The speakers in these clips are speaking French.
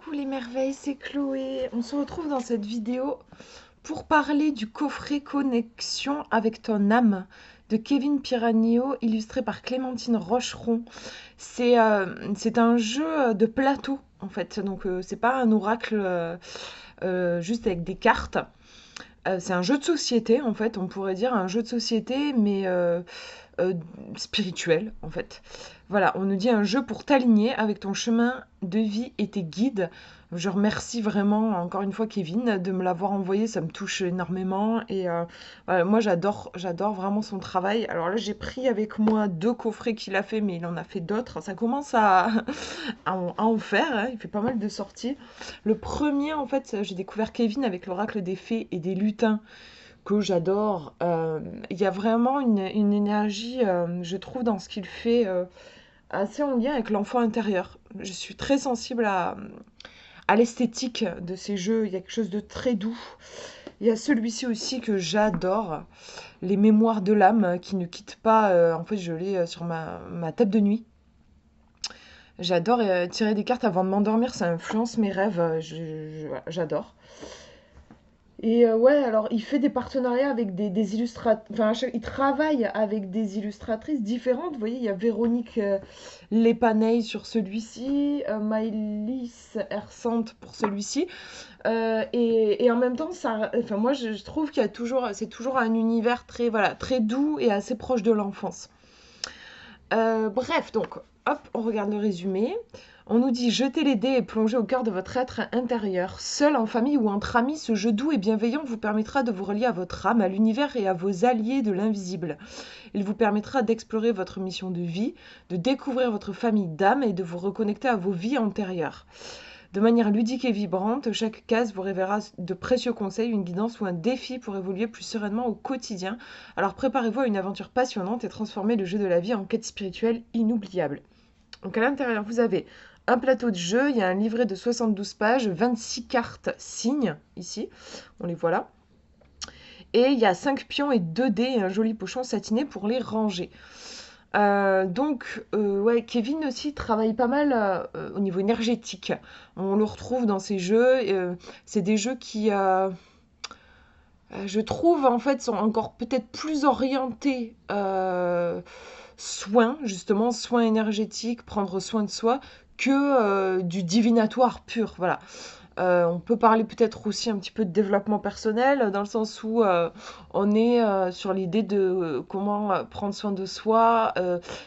Coucou les merveilles, c'est Chloé. On se retrouve dans cette vidéo pour parler du coffret Connexion avec ton âme de Kevin Piranio, illustré par Clémentine Rocheron. C'est un jeu de plateau en fait, donc c'est pas un oracle juste avec des cartes. C'est un jeu de société en fait, on pourrait dire un jeu de société, mais euh, spirituel en fait. Voilà, on nous dit un jeu pour t'aligner avec ton chemin de vie et tes guides. Je remercie vraiment encore une fois Kevin de me l'avoir envoyé, ça me touche énormément et voilà, moi j'adore vraiment son travail. Alors là j'ai pris avec moi 2 coffrets qu'il a fait, mais il en a fait d'autres. Ça commence à en faire, hein. Il fait pas mal de sorties. Le premier en fait, j'ai découvert Kevin avec l'oracle des fées et des lutins que j'adore. Il y a vraiment une énergie, je trouve, dans ce qu'il fait, assez en lien avec l'enfant intérieur. Je suis très sensible à l'esthétique de ces jeux. Il y a quelque chose de très doux. Il y a celui-ci aussi que j'adore, Les Mémoires de l'âme, qui ne quittent pas. En fait, je l'ai sur ma table de nuit. J'adore tirer des cartes avant de m'endormir, ça influence mes rêves. Voilà, j'adore. Et ouais, alors il fait des partenariats avec des illustratrices, enfin il travaille avec des illustratrices différentes. Vous voyez, il y a Véronique Lepanay sur celui-ci, Maëlys Hersante pour celui-ci. Et en même temps, enfin moi je trouve qu'il y a toujours, c'est toujours un univers très, voilà, très doux et assez proche de l'enfance. Bref, donc, hop, on regarde le résumé. On nous dit jetez les dés et plongez au cœur de votre être intérieur. Seul, en famille ou entre amis, ce jeu doux et bienveillant vous permettra de vous relier à votre âme, à l'univers et à vos alliés de l'invisible. Il vous permettra d'explorer votre mission de vie, de découvrir votre famille d'âme et de vous reconnecter à vos vies antérieures. De manière ludique et vibrante, chaque case vous révélera de précieux conseils, une guidance ou un défi pour évoluer plus sereinement au quotidien. Alors préparez-vous à une aventure passionnante et transformez le jeu de la vie en quête spirituelle inoubliable. Donc à l'intérieur, vous avez un plateau de jeu, il y a un livret de 72 pages, 26 cartes signes, ici, on les voit là. Et il y a 5 pions et 2 dés et un joli pochon satiné pour les ranger. Ouais, Kevin aussi travaille pas mal au niveau énergétique. On le retrouve dans ses jeux. C'est des jeux qui, je trouve, en fait, sont encore peut-être plus orientés soins, justement, soins énergétiques, prendre soin de soi, que du divinatoire pur. Voilà. On peut parler peut-être aussi un petit peu de développement personnel, dans le sens où on est sur l'idée de comment prendre soin de soi,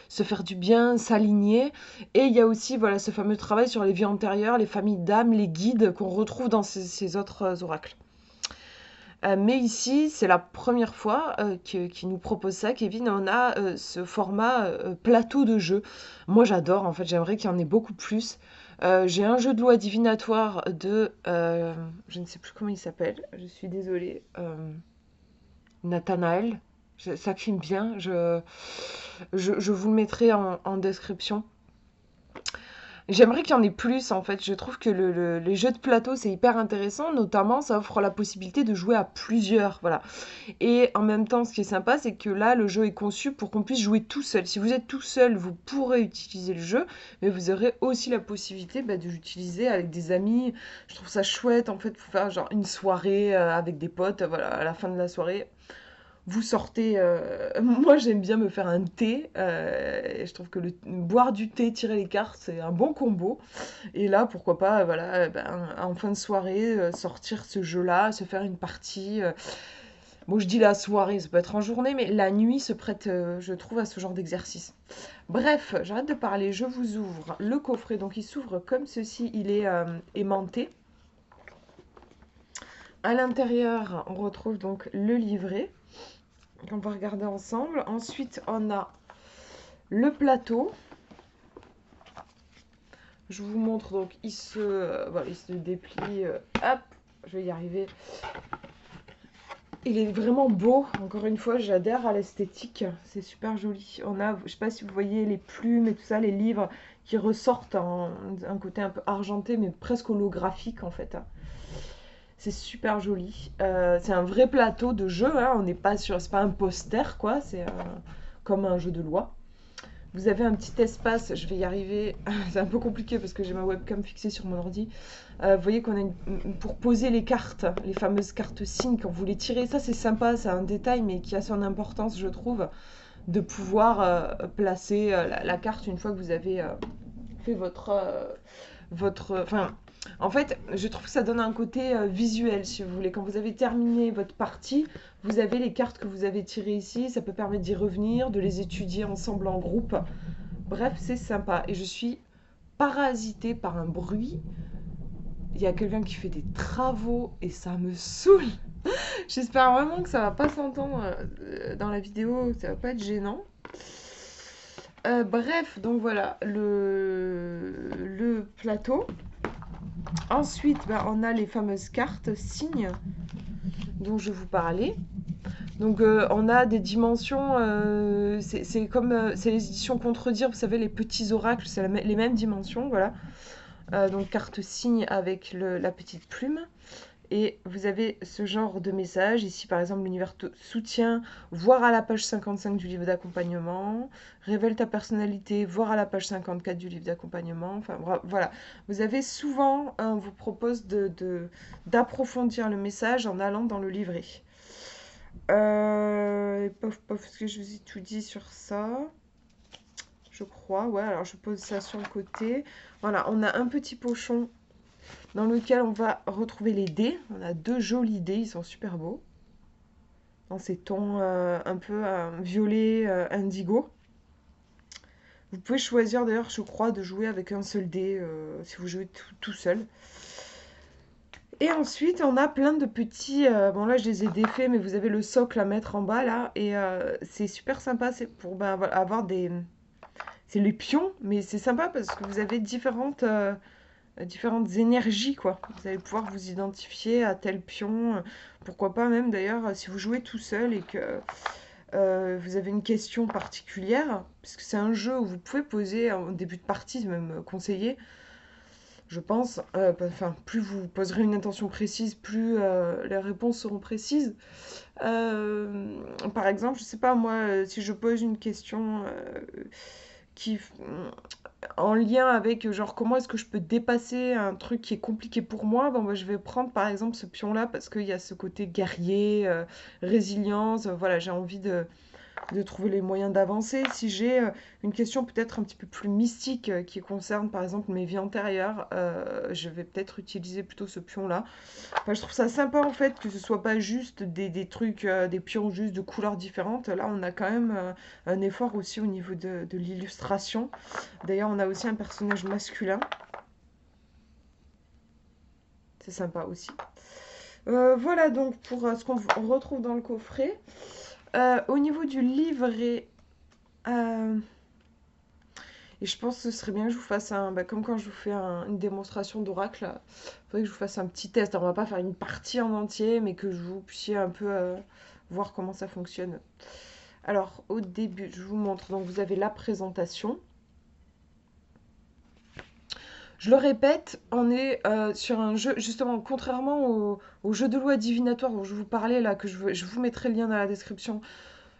se faire du bien, s'aligner. Et il y a aussi voilà, ce fameux travail sur les vies antérieures, les familles d'âmes, les guides qu'on retrouve dans ces autres oracles. Mais ici, c'est la première fois qu'il nous propose ça, Kevin. On a ce format plateau de jeu. Moi, j'adore, en fait, j'aimerais qu'il y en ait beaucoup plus. J'ai un jeu de loi divinatoire de... je ne sais plus comment il s'appelle, je suis désolée. Nathanaël, ça filme bien. Je vous le mettrai en description. J'aimerais qu'il y en ait plus en fait. Je trouve que les jeux de plateau c'est hyper intéressant, notamment ça offre la possibilité de jouer à plusieurs, voilà. Et en même temps, ce qui est sympa, c'est que là, le jeu est conçu pour qu'on puisse jouer tout seul. Si vous êtes tout seul, vous pourrez utiliser le jeu, mais vous aurez aussi la possibilité de l'utiliser avec des amis. Je trouve ça chouette en fait pour faire genre une soirée avec des potes, voilà, à la fin de la soirée vous sortez. Moi, j'aime bien me faire un thé. Et je trouve que boire du thé, tirer les cartes, c'est un bon combo. Et là, pourquoi pas, voilà, en fin de soirée, sortir ce jeu-là, se faire une partie. Bon, je dis la soirée, ça peut être en journée, mais la nuit se prête, je trouve, à ce genre d'exercice. Bref, j'arrête de parler, je vous ouvre le coffret. Donc, il s'ouvre comme ceci, il est aimanté. À l'intérieur, on retrouve donc le livret qu'on va regarder ensemble. Ensuite, on a le plateau. Je vous montre donc, voilà, il se déplie. Hop, je vais y arriver. Il est vraiment beau. Encore une fois, j'adhère à l'esthétique. C'est super joli. On a, je sais pas si vous voyez les plumes et tout ça, les livres qui ressortent un côté un peu argenté, mais presque holographique en fait. C'est super joli. C'est un vrai plateau de jeu. Hein. On n'est pas sur, c'est pas un poster quoi. C'est comme un jeu de loi. vous avez un petit espace, je vais y arriver, c'est un peu compliqué parce que j'ai ma webcam fixée sur mon ordi. Vous voyez qu'on a pour poser les cartes, les fameuses cartes signes quand vous les tirez. Ça c'est sympa, c'est un détail mais qui a son importance je trouve, de pouvoir placer la carte une fois que vous avez fait enfin, en fait, je trouve que ça donne un côté visuel, si vous voulez. Quand vous avez terminé votre partie, vous avez les cartes que vous avez tirées ici. Ça peut permettre d'y revenir, de les étudier ensemble en groupe. Bref, c'est sympa. Et je suis parasitée par un bruit. Il y a quelqu'un qui fait des travaux et ça me saoule. J'espère vraiment que ça va pas s'entendre dans la vidéo, que ça va pas être gênant. Bref, donc voilà le plateau. Ensuite, on a les fameuses cartes signes dont je vous parlais. Donc on a des dimensions, c'est comme c'est les éditions Contredire, vous savez, les petits oracles, c'est les mêmes dimensions, voilà. Donc carte signe avec la petite plume. Et vous avez ce genre de message. Ici, par exemple, l'univers te soutient, voir à la page 55 du livre d'accompagnement. Révèle ta personnalité, voir à la page 54 du livre d'accompagnement. Enfin, voilà. Vous avez souvent, on vous propose d'approfondir le message en allant dans le livret. Est-ce que je vous ai tout dit sur ça? Je crois, ouais. Alors, je pose ça sur le côté. Voilà, on a un petit pochon dans lequel on va retrouver les dés. On a 2 jolis dés, ils sont super beaux. Dans ces tons un peu violet, indigo. Vous pouvez choisir d'ailleurs, je crois, de jouer avec un seul dé, si vous jouez tout seul. Et ensuite, on a plein de petits... bon là, je les ai défaits, mais vous avez le socle à mettre en bas, là. Et c'est super sympa, c'est pour avoir des... C'est les pions, mais c'est sympa parce que vous avez différentes énergies, quoi. Vous allez pouvoir vous identifier à tel pion. Pourquoi pas même, d'ailleurs, si vous jouez tout seul et que vous avez une question particulière, parce que c'est un jeu où vous pouvez poser en début de partie, même conseiller, je pense. Enfin, plus vous poserez une intention précise, plus les réponses seront précises. Par exemple, je sais pas, moi, si je pose une question qui en lien avec genre comment est-ce que je peux dépasser un truc qui est compliqué pour moi, bon, moi je vais prendre par exemple ce pion là parce qu'il y a ce côté guerrier, résilience, voilà, j'ai envie de trouver les moyens d'avancer. Si j'ai une question peut-être un petit peu plus mystique qui concerne par exemple mes vies antérieures, je vais peut-être utiliser plutôt ce pion-là. Enfin, je trouve ça sympa en fait que ce soit pas juste des trucs, des pions juste de couleurs différentes. Là, on a quand même un effort aussi au niveau de l'illustration. D'ailleurs, on a aussi un personnage masculin. C'est sympa aussi. Voilà donc pour ce qu'on retrouve dans le coffret. Au niveau du livret, et je pense que ce serait bien que je vous fasse comme quand je vous fais une démonstration d'oracle, il faudrait que je vous fasse un petit test. Alors, on va pas faire une partie en entier, mais que vous puissiez un peu voir comment ça fonctionne. Alors, au début, je vous montre. Donc, vous avez la présentation. Je le répète, on est sur un jeu, justement, contrairement au jeu de loi divinatoire dont je vous parlais là, que je vous mettrai le lien dans la description.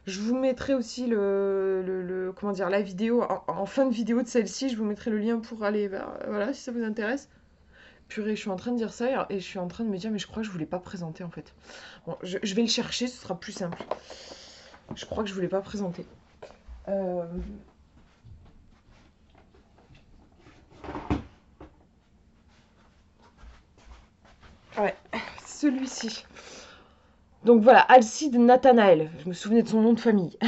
Je vous mettrai aussi comment dire, la vidéo, en fin de vidéo de celle-ci, je vous mettrai le lien pour aller vers, voilà, si ça vous intéresse. Purée, je suis en train de dire ça et je suis en train de me dire, mais je crois que je voulais pas présenter en fait. Bon, je vais le chercher, ce sera plus simple. Je crois que je voulais pas présenter. Ouais, celui-ci. Donc voilà, Alcide Nathanaël, je me souvenais de son nom de famille.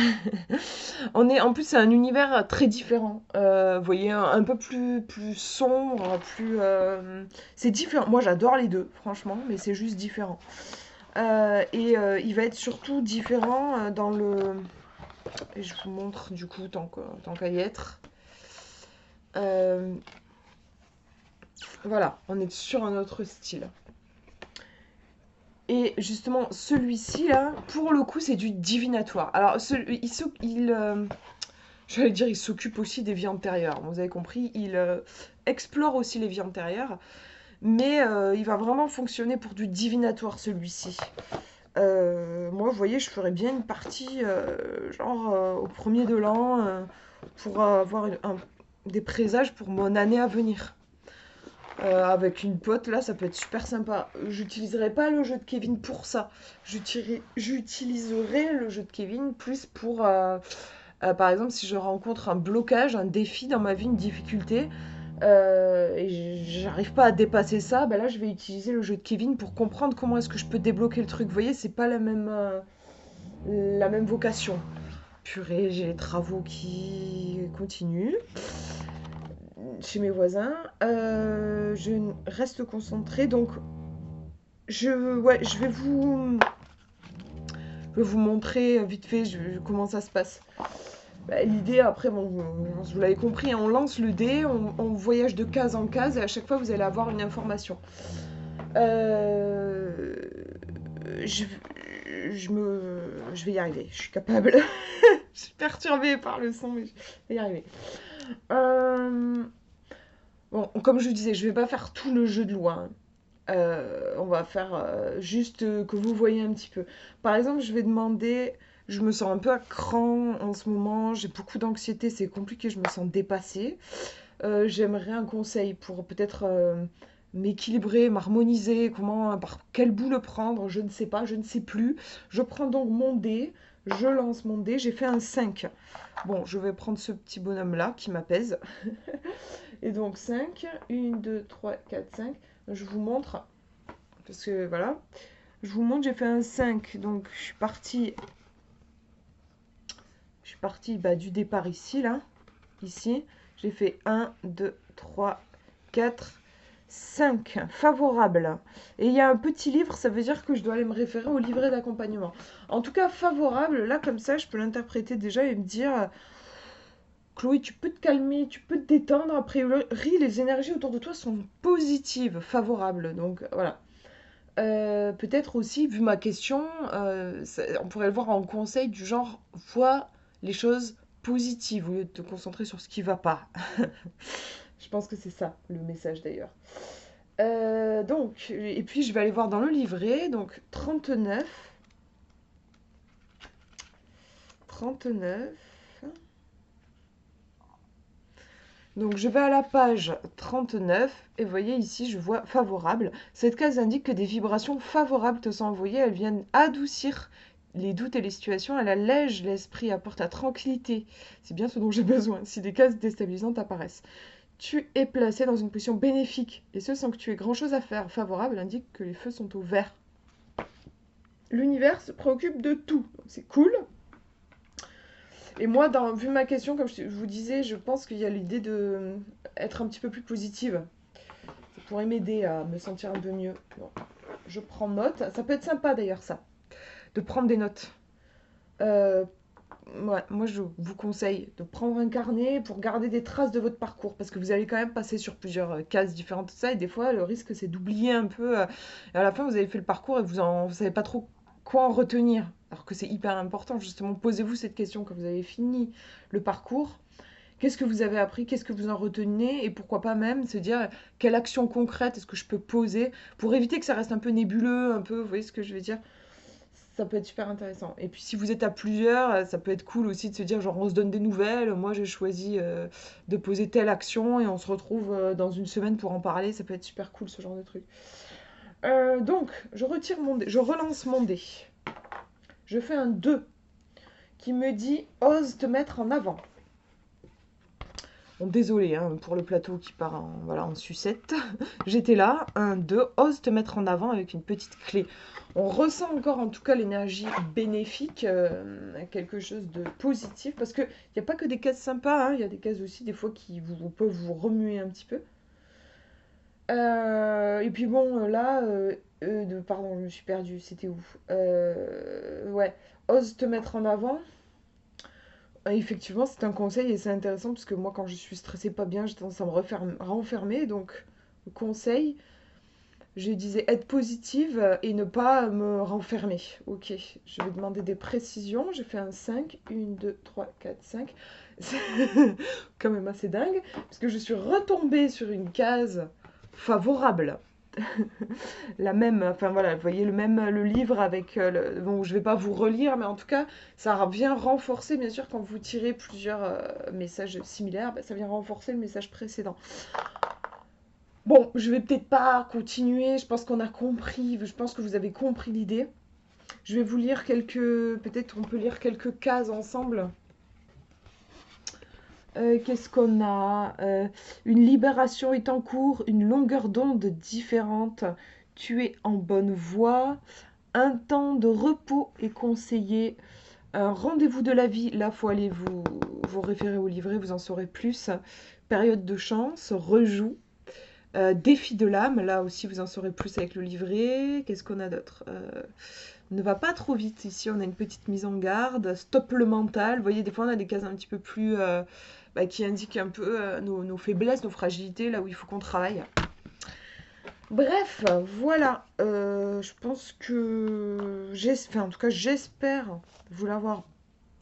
En plus, c'est un univers très différent. Vous voyez, un peu plus sombre, c'est différent. Moi, j'adore les deux, franchement, mais c'est juste différent. Il va être surtout différent dans le... Et je vous montre, du coup, tant qu'à y être. Voilà, on est sur un autre style. Et justement, celui-ci, là, pour le coup, c'est du divinatoire. Alors, j'allais dire, il s'occupe aussi des vies antérieures. Vous avez compris, il explore aussi les vies antérieures. Mais il va vraiment fonctionner pour du divinatoire, celui-ci. Moi, vous voyez, je ferais bien une partie, genre, au premier de l'an, pour avoir des présages pour mon année à venir. Avec une pote, là, ça peut être super sympa. J'utiliserai pas le jeu de Kevin pour ça. J'utiliserai le jeu de Kevin plus pour, par exemple, si je rencontre un blocage, un défi dans ma vie, une difficulté, et j'arrive pas à dépasser ça, bah là, je vais utiliser le jeu de Kevin pour comprendre comment est-ce que je peux débloquer le truc. Vous voyez, c'est pas la même vocation. Purée, j'ai les travaux qui continuent chez mes voisins. Je reste concentrée, donc ouais, je vais vous montrer vite fait comment ça se passe. Bah, l'idée, après, bon, vous l'avez compris, hein, on lance le dé, on voyage de case en case, et à chaque fois, vous allez avoir une information. Euh, je, je vais y arriver, je suis capable. Je suis perturbée par le son, mais je vais y arriver. Euh, bon, comme je vous disais, je vais pas faire tout le jeu de loi, hein. On va faire juste que vous voyez un petit peu. Par exemple, je vais demander, je me sens un peu à cran en ce moment, j'ai beaucoup d'anxiété, c'est compliqué, je me sens dépassée. J'aimerais un conseil pour peut-être m'équilibrer, m'harmoniser, comment, par quel bout le prendre, je ne sais pas, je ne sais plus. Je prends donc mon dé, je lance mon dé, j'ai fait un 5. Bon, je vais prendre ce petit bonhomme-là qui m'apaise. Et donc 5, 1, 2, 3, 4, 5. Je vous montre, parce que voilà, je vous montre, j'ai fait un 5, donc je suis partie bah, du départ ici, là, ici, j'ai fait 1, 2, 3, 4, 5, favorable. Et il y a un petit livre, ça veut dire que je dois aller me référer au livret d'accompagnement. En tout cas, favorable, là, comme ça, je peux l'interpréter déjà et me dire, Chloé, tu peux te calmer, tu peux te détendre, a priori, les énergies autour de toi sont positives, favorables, donc voilà. Peut-être aussi, vu ma question, on pourrait le voir en conseil du genre, vois les choses positives au lieu de te concentrer sur ce qui va pas. Je pense que c'est ça le message d'ailleurs. Donc, et puis je vais aller voir dans le livret, donc 39. 39. Donc je vais à la page 39 et vous voyez ici je vois favorable. Cette case indique que des vibrations favorables te sont envoyées, elles viennent adoucir les doutes et les situations, elle allège l'esprit, apporte la tranquillité. C'est bien ce dont j'ai besoin si des cases déstabilisantes apparaissent. Tu es placé dans une position bénéfique et ce sans que tu aies grand chose à faire. Favorable indique que les feux sont au vert. L'univers se préoccupe de tout, c'est cool. Et moi, vu ma question, comme je vous disais, je pense qu'il y a l'idée de être un petit peu plus positive. Ça pourrait m'aider à me sentir un peu mieux. Bon, je prends note. Ça peut être sympa d'ailleurs, ça, de prendre des notes. Euh, ouais, moi, je vous conseille de prendre un carnet pour garder des traces de votre parcours. Parce que vous allez quand même passer sur plusieurs cases différentes, tout ça. Et des fois, le risque, c'est d'oublier un peu. Et à la fin, vous avez fait le parcours et vous savez pas trop quoi en retenir. Alors que c'est hyper important, justement. Posez-vous cette question quand vous avez fini le parcours. Qu'est-ce que vous avez appris? Qu'est-ce que vous en retenez? Et pourquoi pas même se dire quelle action concrète est-ce que je peux poser pour éviter que ça reste un peu nébuleux, un peu, vous voyez ce que je veux dire? Ça peut être super intéressant. Et puis si vous êtes à plusieurs, ça peut être cool aussi de se dire genre on se donne des nouvelles. Moi j'ai choisi de poser telle action et on se retrouve dans une semaine pour en parler. Ça peut être super cool ce genre de truc. Donc je retire mon dé, je relance mon dé. Je fais un 2 qui me dit ose te mettre en avant. Bon, désolé hein, pour le plateau qui part voilà, en sucette. J'étais là. 1, 2, ose te mettre en avant avec une petite clé. On ressent encore en tout cas l'énergie bénéfique, quelque chose de positif. Parce qu'il n'y a pas que des cases sympas, hein, il y a des cases aussi des fois qui peuvent vous remuer un petit peu. Et puis bon, là, pardon, je me suis perdue, c'était où? Ouais, ose te mettre en avant. Effectivement, c'est un conseil et c'est intéressant parce que moi, quand je suis stressée, pas bien, j'ai tendance à me renfermer. Donc, le conseil, je disais être positive et ne pas me renfermer. Ok, je vais demander des précisions. J'ai fait un 5, 1, 2, 3, 4, 5. C'est quand même assez dingue parce que je suis retombée sur une case favorable. la même, enfin voilà, vous voyez le livre avec, bon, je vais pas vous relire, mais en tout cas, ça vient renforcer, bien sûr, quand vous tirez plusieurs messages similaires, bah, ça vient renforcer le message précédent. Bon, je vais peut-être pas continuer, je pense qu'on a compris, je pense que vous avez compris l'idée. Je vais vous lire peut-être on peut lire quelques cases ensemble. Qu'est-ce qu'on a? Une libération est en cours, une longueur d'onde différente. Tu es en bonne voie. Un temps de repos est conseillé. Un rendez-vous de la vie, là, il faut aller vous référer au livret, vous en saurez plus. Période de chance, rejoue. Défi de l'âme, là aussi, vous en saurez plus avec le livret. Qu'est-ce qu'on a d'autre? Ne va pas trop vite. Ici, on a une petite mise en garde. Stop le mental. Vous voyez, des fois, on a des cases un petit peu plus qui indiquent un peu nos faiblesses, nos fragilités, là où il faut qu'on travaille. Bref, voilà. Je pense que en tout cas, j'espère vous l'avoir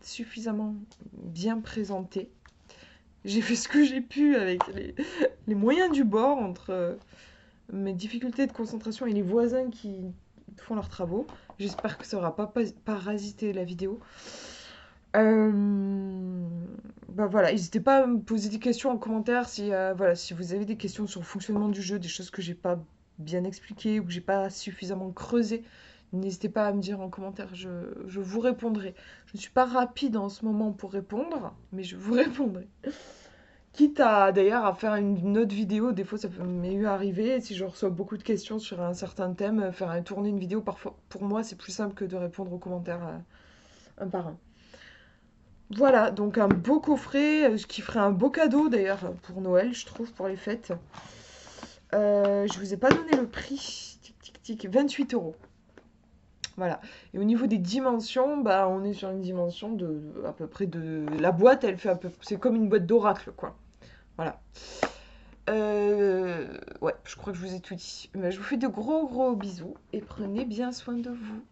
suffisamment bien présenté. J'ai fait ce que j'ai pu avec les moyens du bord entre mes difficultés de concentration et les voisins qui font leurs travaux. J'espère que ça n'aura pas parasité la vidéo. Bah voilà, n'hésitez pas à me poser des questions en commentaire si, voilà, si vous avez des questions sur le fonctionnement du jeu, des choses que j'ai pas bien expliquées ou que j'ai pas suffisamment creusé. N'hésitez pas à me dire en commentaire, je vous répondrai. Je ne suis pas rapide en ce moment pour répondre, mais je vous répondrai. Quitte à d'ailleurs à faire une autre vidéo, des fois ça m'est eu arrivé, si je reçois beaucoup de questions sur un certain thème, tourner une vidéo, parfois pour moi c'est plus simple que de répondre aux commentaires un par un. Voilà, donc un beau coffret, ce qui ferait un beau cadeau d'ailleurs pour Noël, je trouve, pour les fêtes. Je vous ai pas donné le prix, tic tic tic, 28 euros. Voilà. Et au niveau des dimensions, bah on est sur une dimension de à peu près de la boîte, elle fait c'est comme une boîte d'oracle quoi. Voilà. Ouais, je crois que je vous ai tout dit. Mais je vous fais de gros gros bisous et prenez bien soin de vous.